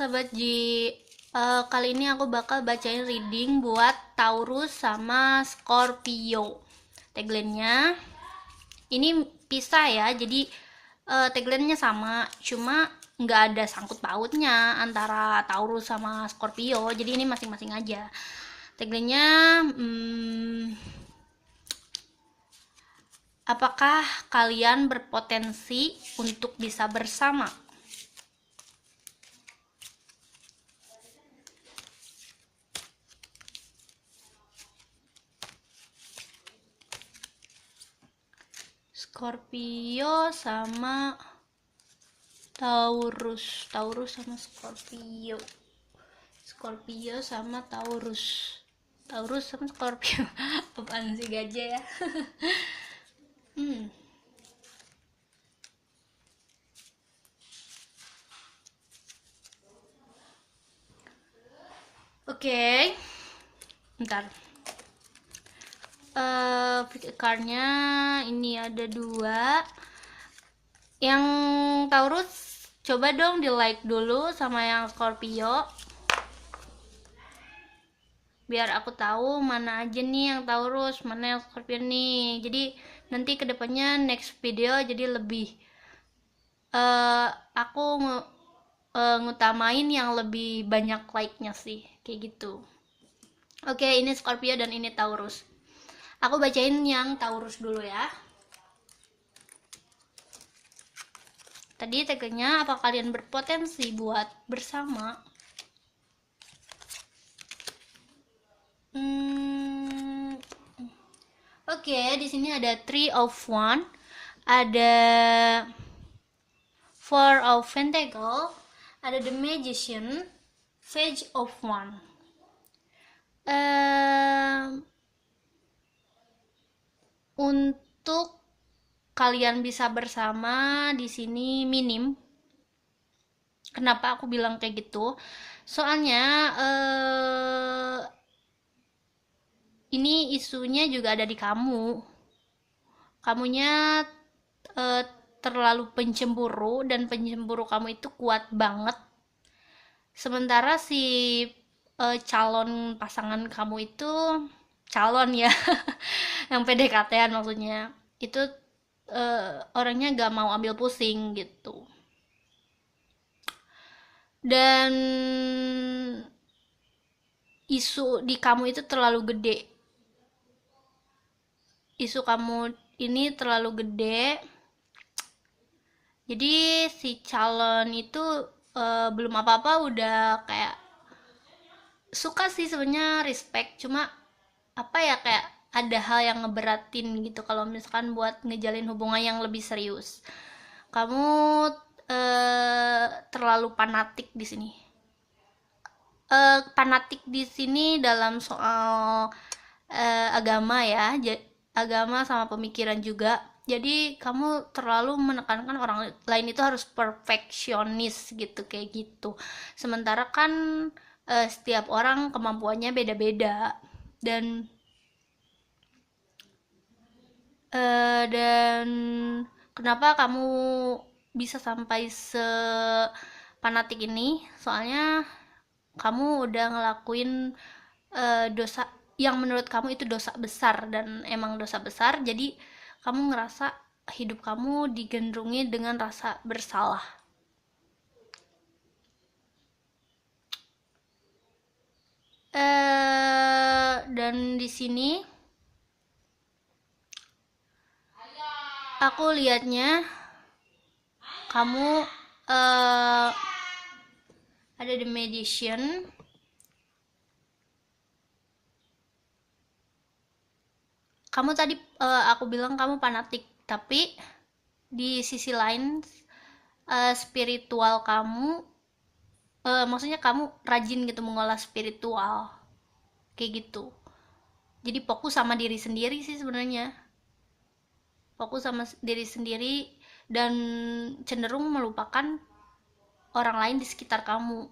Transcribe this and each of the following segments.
Sahabat Ji, kali ini aku bakal bacain reading buat Taurus sama Scorpio. Tagline-nya ini pisah ya, jadi tagline-nya sama, cuma nggak ada sangkut pautnya antara Taurus sama Scorpio, jadi ini masing-masing aja. Tagline-nya, apakah kalian berpotensi untuk bisa bersama? Scorpio sama Taurus sama Scorpio sama Taurus sama Scorpio. Apaan sih gajah ya. Oke, bentar. Card-nya ini ada 2. Yang Taurus coba dong di like dulu sama yang Scorpio, biar aku tahu mana aja nih yang Taurus, mana yang Scorpio nih. Jadi nanti kedepannya next video jadi lebih aku ngutamain yang lebih banyak like-nya sih, kayak gitu. Oke, ini Scorpio dan ini Taurus. Aku bacain yang Taurus dulu ya. Tadi tagnya, apa kalian berpotensi buat bersama? Oke, di sini ada 3 of Wands, ada 4 of Pentacle, ada The Magician, Page of Wands. Untuk kalian bisa bersama di sini minim. Kenapa aku bilang kayak gitu? Soalnya ini isunya juga ada di kamu. Kamunya terlalu pencemburu, dan pencemburu kamu itu kuat banget. Sementara si calon pasangan kamu itu, calon ya, yang PDKT-an maksudnya, itu orangnya gak mau ambil pusing gitu. Dan isu di kamu itu terlalu gede. Isu kamu ini terlalu gede. Jadi si calon itu belum apa-apa udah kayak suka sih sebenarnya, respect, cuma apa ya, kayak ada hal yang ngeberatin gitu kalau misalkan buat ngejalin hubungan yang lebih serius. Kamu terlalu fanatik di sini. Fanatik di sini dalam soal agama ya, agama sama pemikiran juga. Jadi kamu terlalu menekankan orang lain itu harus perfeksionis gitu, kayak gitu. Sementara kan setiap orang kemampuannya beda-beda, dan kenapa kamu bisa sampai fanatik ini? Soalnya kamu udah ngelakuin dosa yang menurut kamu itu dosa besar, dan emang dosa besar. Jadi kamu ngerasa hidup kamu digandrungi dengan rasa bersalah. Dan di sini aku lihatnya kamu ada The Magician. Kamu tadi aku bilang kamu fanatik, tapi di sisi lain spiritual kamu, maksudnya kamu rajin gitu mengolah spiritual, kayak gitu. Jadi fokus sama diri sendiri sih sebenarnya, fokus sama diri sendiri dan cenderung melupakan orang lain di sekitar kamu.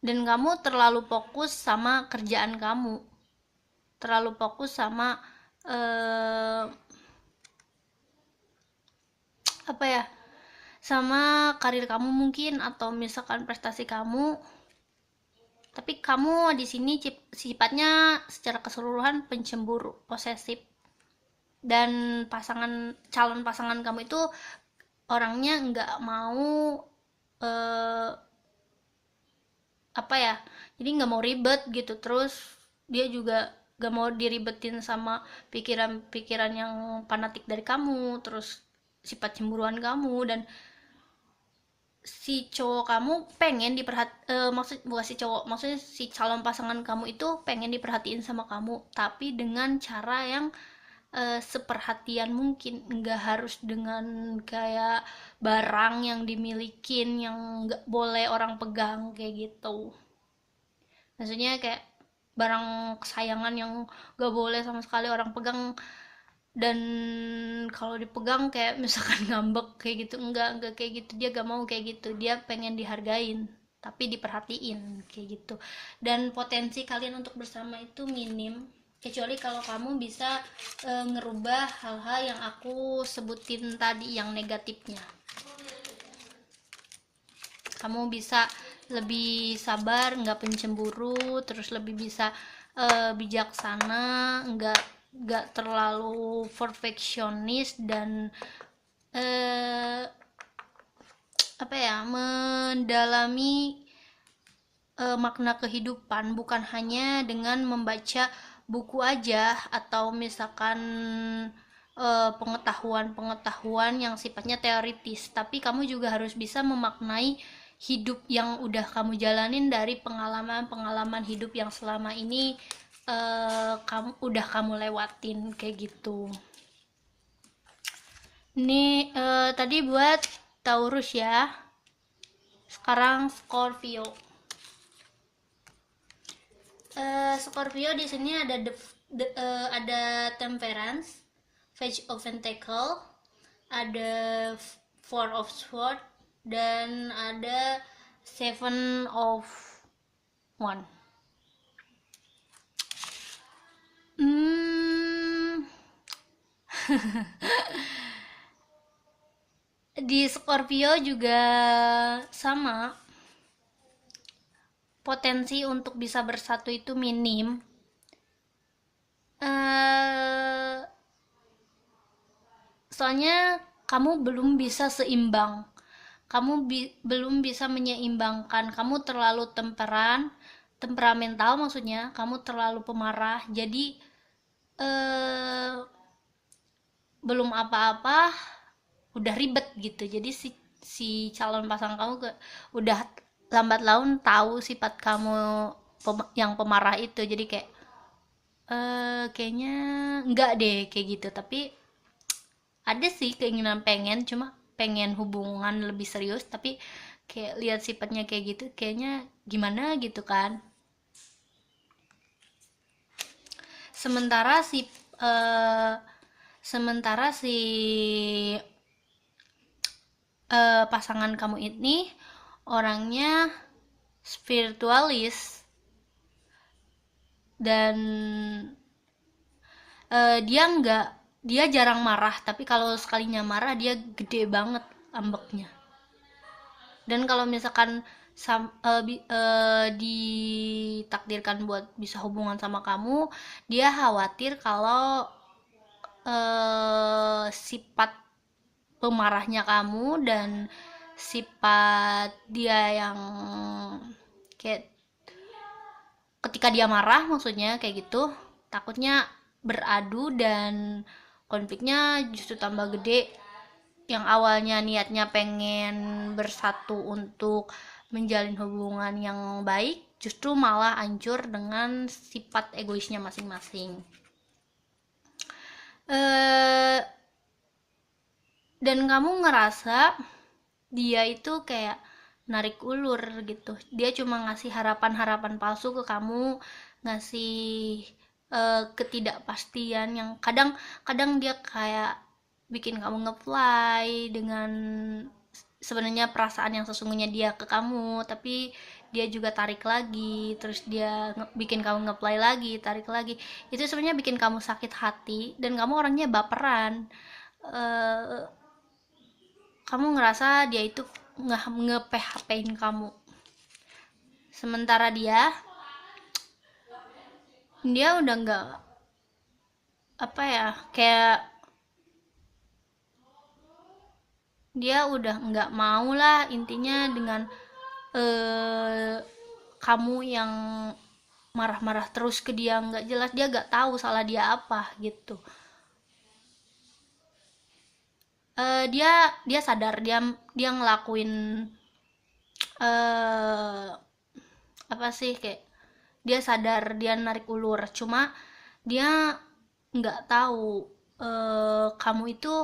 Dan kamu terlalu fokus sama kerjaan kamu, terlalu fokus sama apa ya, sama karir kamu mungkin, atau misalkan prestasi kamu. Tapi kamu di sini sifatnya secara keseluruhan pencemburu, posesif, dan calon pasangan kamu itu orangnya nggak mau eh, apa ya, jadi nggak mau ribet gitu. Terus dia juga nggak mau diribetin sama pikiran-pikiran yang fanatik dari kamu, terus sifat cemburuan kamu. Dan si cowok kamu pengen bukan si cowok, maksudnya si calon pasangan kamu itu pengen diperhatiin sama kamu, tapi dengan cara yang seperhatian mungkin, nggak harus dengan kayak barang yang dimilikin yang nggak boleh orang pegang kayak gitu. Maksudnya kayak barang kesayangan yang nggak boleh sama sekali orang pegang, dan kalau dipegang kayak misalkan ngambek kayak gitu, enggak kayak gitu. Dia gak mau kayak gitu, dia pengen dihargain tapi diperhatiin kayak gitu. Dan potensi kalian untuk bersama itu minim, kecuali kalau kamu bisa ngerubah hal-hal yang aku sebutin tadi yang negatifnya. Kamu bisa lebih sabar, nggak pencemburu, terus lebih bisa bijaksana, nggak terlalu perfeksionis, dan apa ya, mendalami makna kehidupan bukan hanya dengan membaca buku aja, atau misalkan pengetahuan-pengetahuan yang sifatnya teoritis, tapi kamu juga harus bisa memaknai hidup yang udah kamu jalanin dari pengalaman-pengalaman hidup yang selama ini kamu lewatin kayak gitu. Ini tadi buat Taurus ya. Sekarang Scorpio. Scorpio di sini ada Temperance, Page of Pentacle, ada Four of Swords, dan ada Seven of One. Di Scorpio juga sama, potensi untuk bisa bersatu itu minim. Soalnya kamu belum bisa seimbang, kamu belum bisa menyeimbangkan. Kamu terlalu temperamental, maksudnya kamu terlalu pemarah, jadi belum apa-apa udah ribet gitu. Jadi si calon pasangan kamu udah lambat laun tahu sifat kamu yang pemarah itu, jadi kayak kayaknya enggak deh kayak gitu. Tapi ada sih keinginan pengen hubungan lebih serius, tapi kayak lihat sifatnya kayak gitu kayaknya gimana gitu kan. Sementara si pasangan kamu ini orangnya spiritualis, dan dia jarang marah, tapi kalau sekalinya marah dia gede banget ambeknya. Dan kalau misalkan ditakdirkan buat bisa hubungan sama kamu, dia khawatir kalau sifat pemarahnya kamu dan sifat dia yang kayak ketika dia marah, maksudnya kayak gitu, takutnya beradu dan konfliknya justru tambah gede. Yang awalnya niatnya pengen bersatu untuk menjalin hubungan yang baik, justru malah hancur dengan sifat egoisnya masing-masing. Dan kamu ngerasa dia itu kayak narik ulur gitu. Dia cuma ngasih harapan-harapan palsu ke kamu, ngasih ketidakpastian yang kadang dia kayak bikin kamu ngefly dengan sebenarnya perasaan yang sesungguhnya dia ke kamu, tapi dia juga tarik lagi, terus dia bikin kamu ngefly lagi, tarik lagi. Itu sebenarnya bikin kamu sakit hati, dan kamu orangnya baperan. kamu ngerasa dia itu nge-PHP-in kamu, sementara dia udah nggak, apa ya, kayak dia udah nggak mau lah intinya dengan kamu yang marah-marah terus ke dia, nggak jelas, dia nggak tahu salah dia apa gitu. Dia dia sadar, dia ngelakuin eh apa sih, kayak dia sadar dia narik ulur, cuma dia nggak tahu kamu itu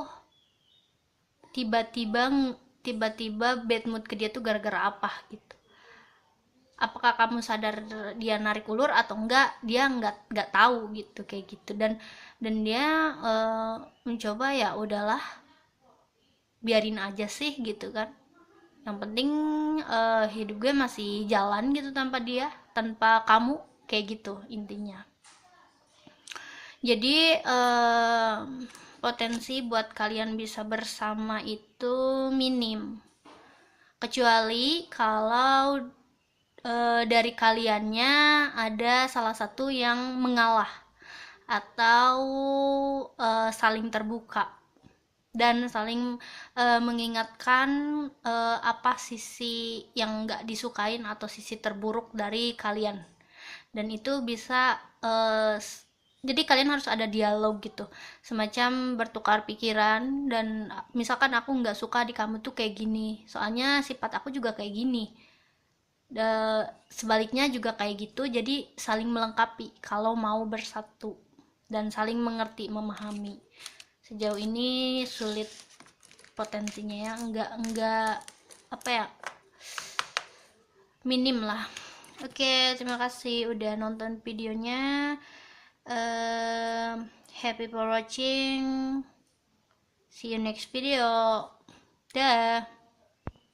tiba-tiba tiba-tiba bad mood ke dia tuh gara-gara apa gitu. Apakah kamu sadar dia narik ulur atau enggak, dia nggak tahu gitu, kayak gitu. Dan dia mencoba, ya udahlah, biarin aja sih gitu kan, yang penting hidup gue masih jalan gitu tanpa dia, tanpa kamu, kayak gitu intinya. Jadi potensi buat kalian bisa bersama itu minim, kecuali kalau dari kaliannya ada salah satu yang mengalah atau saling terbuka dan saling mengingatkan apa sisi yang nggak disukain atau sisi terburuk dari kalian. Dan itu bisa jadi kalian harus ada dialog gitu, semacam bertukar pikiran. Dan misalkan aku nggak suka di kamu tuh kayak gini, soalnya sifat aku juga kayak gini, sebaliknya juga kayak gitu, jadi saling melengkapi kalau mau bersatu dan saling mengerti, memahami. Sejauh ini sulit potensinya ya, enggak apa ya, minim lah. Oke, terima kasih udah nonton videonya. Happy for watching, see you next video, dah.